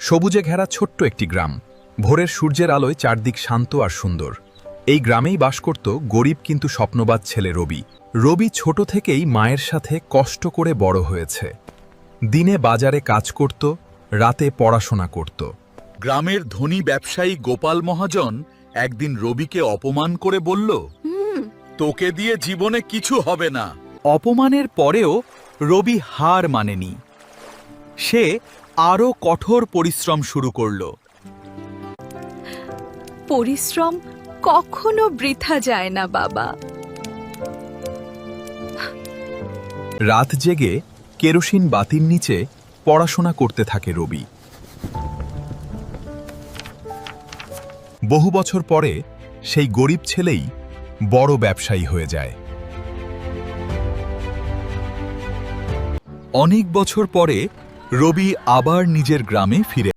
সবুজে ঘেরা ছোট্ট একটি গ্রাম। ভোরের সূর্যের আলোয় চারদিক শান্ত আর সুন্দর। এই গ্রামেই বাস করত গরিব কিন্তু স্বপ্নবাজ ছেলে রবি। রবি ছোট থেকেই মায়ের সাথে কষ্ট করে বড় হয়েছে। দিনে বাজারে কাজ করত, রাতে পড়াশোনা করত। গ্রামের ধনী ব্যবসায়ী গোপাল মহাজন একদিন রবিকে অপমান করে বলল, তোকে দিয়ে জীবনে কিছু হবে না। অপমানের পরেও রবি হার মানেনি। সে আরও কঠোর পরিশ্রম শুরু করল। পরিশ্রম কখনো বৃথা যায় না বাবা। রাত জেগে কেরোসিন বাতির নিচে পড়াশোনা করতে থাকে রবি। বহু বছর পরে সেই গরিব ছেলেই বড় ব্যবসায়ী হয়ে যায়। অনেক বছর পরে রবি আবার নিজের গ্রামে ফিরে